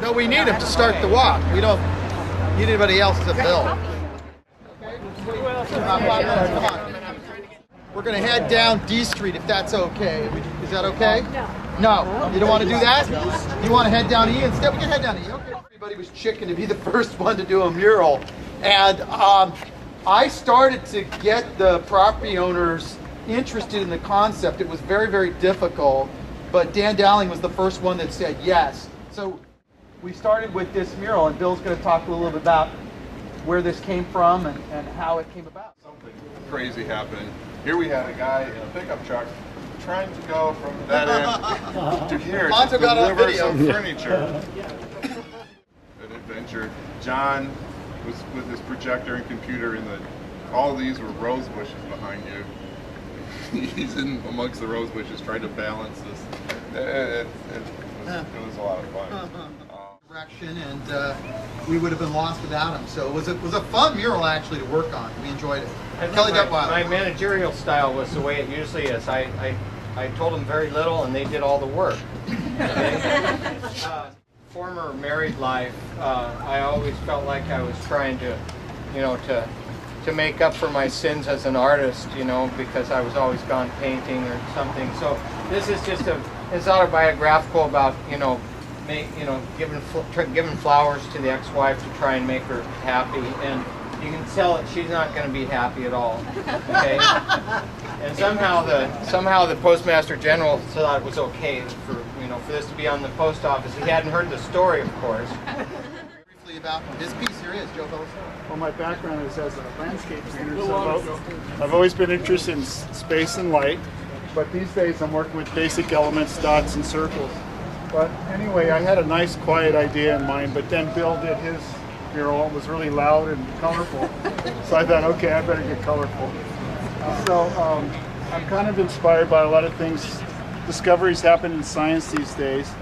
No, we need him to start the walk. We don't need anybody else to build. Come on. We're going to head down D Street if that's okay. Is that okay? No. You don't want to do that? You want to head down E instead? We can head down E. Okay. Everybody was chicken to be the first one to do a mural. And I started to get the property owners interested in the concept. It was very, very difficult. But Dan Dowling was the first one that said yes. So we started with this mural, and Bill's going to talk a little bit about where this came from and how it came about. Something crazy happened. Here we had a guy in a pickup truck trying to go from that end to here to deliver some furniture. An adventure. John was with his projector and computer all these were rose bushes behind you. He's in amongst the rose bushes trying to balance this. It was a lot of fun. Direction, and we would have been lost without him. So it was a fun mural actually to work on. We enjoyed it. Kelly Duttweiler. My managerial style was the way it usually is. I told them very little, and they did all the work. Okay? Former married life, I always felt like I was trying to, to make up for my sins as an artist, because I was always gone painting or something. So this is just it's autobiographical about, giving flowers to the ex-wife to try and make her happy, and you can tell that she's not going to be happy at all. Okay, and somehow the Postmaster General thought it was okay for this to be on the post office. He hadn't heard the story, of course. Briefly about this piece here is Joe Bellis. Well, my background is as a landscape painter, so I've always been interested in space and light, but these days I'm working with basic elements, dots and circles. But anyway, I had a nice quiet idea in mind, but then Bill did his mural. It was really loud and colorful. So I thought, okay, I better get colorful. So I'm kind of inspired by a lot of things. Discoveries happen in science these days.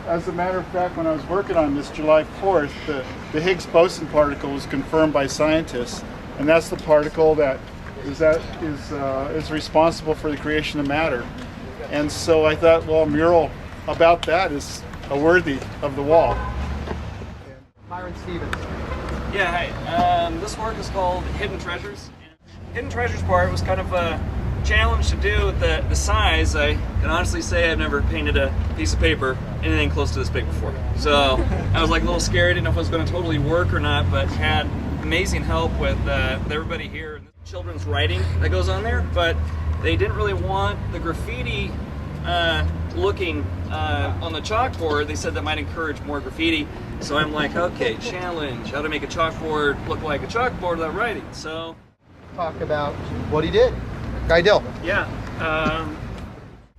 As a matter of fact, when I was working on this July 4th, the Higgs boson particle was confirmed by scientists, and that's the particle that is responsible for the creation of matter. And so I thought, well, a mural about that is worthy of the wall. Myron Stevens. Yeah, hi. This work is called Hidden Treasures. Hidden Treasures part was kind of a challenge to do with the size. I can honestly say I've never painted a piece of paper anything close to this big before. So I was like a little scared, didn't know if it was going to totally work or not, but had amazing help with everybody here. Children's writing that goes on there, but they didn't really want the graffiti looking on the chalkboard. They said that might encourage more graffiti. So I'm like, okay, challenge, how to make a chalkboard look like a chalkboard without writing. So talk about what he did. Guy Dill. Yeah.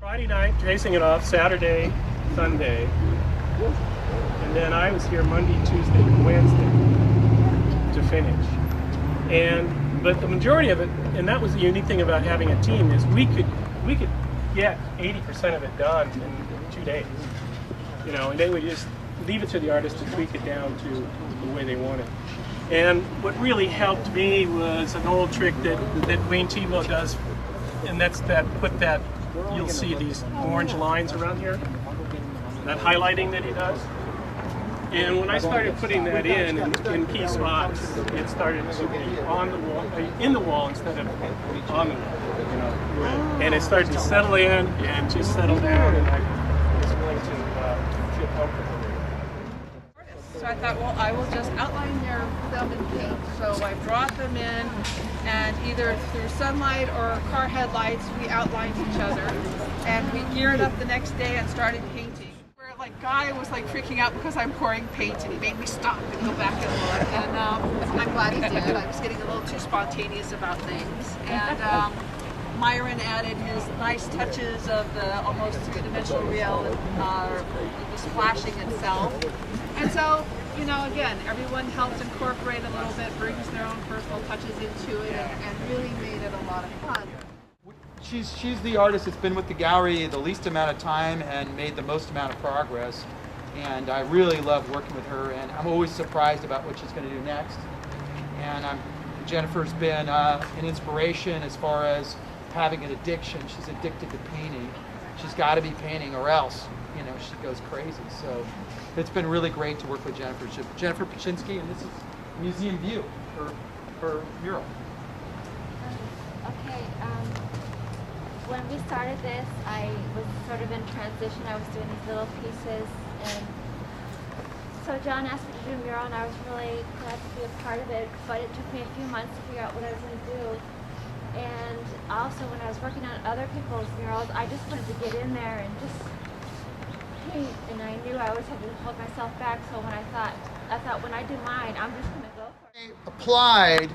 Friday night, tracing it off, Saturday, Sunday. And then I was here Monday, Tuesday, and Wednesday to finish. But the majority of it, and that was the unique thing about having a team, is we could get 80% of it done in 2 days. And they would just leave it to the artist to tweak it down to the way they wanted. And what really helped me was an old trick that Wayne Tebow does, and that's you'll see these orange lines around here, that highlighting that he does. And when I started putting that in key spots, it started to be on the wall, in the wall instead of on the wall, And it started to settle in and just settle down, and I was willing to feel comfortable. So I thought, well, I will just outline them in paint. So I brought them in, and either through sunlight or car headlights, we outlined each other. And we geared up the next day and started painting. Guy was freaking out because I'm pouring paint, and he made me stop and go back and look. And I'm glad he did. I was getting a little too spontaneous about things. And Myron added his nice touches of the almost three-dimensional reality, the splashing itself. And so, again, everyone helped incorporate a little bit, brings their own personal touches into it, and really made it a lot of fun. She's the artist that's been with the gallery the least amount of time and made the most amount of progress. And I really love working with her, and I'm always surprised about what she's going to do next. And Jennifer's been an inspiration as far as having an addiction. She's addicted to painting. She's got to be painting or else. you know, she goes crazy. So it's been really great to work with Jennifer. Jennifer Paczynski, and this is Museum View, her mural. Okay, when we started this, I was sort of in transition. I was doing these little pieces, and so John asked me to do a mural, and I was really glad to be a part of it, but it took me a few months to figure out what I was going to do. And also, when I was working on other people's murals, I just wanted to get in there and just paint, and I knew I always had to hold myself back, so when I thought when I do mine, I'm just going to go for it. Applied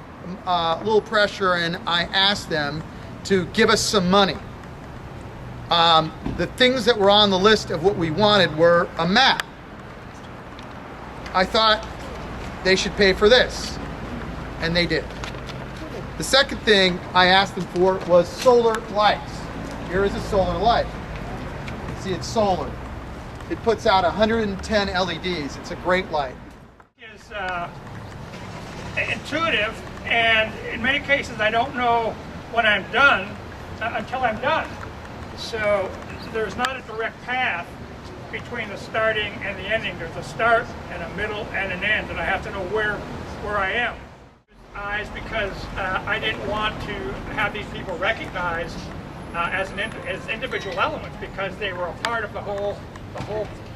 a little pressure, and I asked them to give us some money. The things that were on the list of what we wanted were a map. I thought they should pay for this, and they did. The second thing I asked them for was solar lights. Here is a solar light. You can see it's solar. It puts out 110 LEDs. It's a great light. Is intuitive, and in many cases I don't know when I'm done until I'm done. So there's not a direct path between the starting and the ending. There's a start and a middle and an end, and I have to know where I am. Eyes, because I didn't want to have these people recognized as individual elements, because they were a part of the whole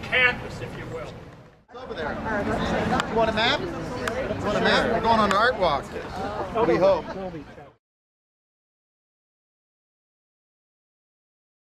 canvas, if you will. It's over there. You want a map? You want a map? We're going on an art walk. We hope.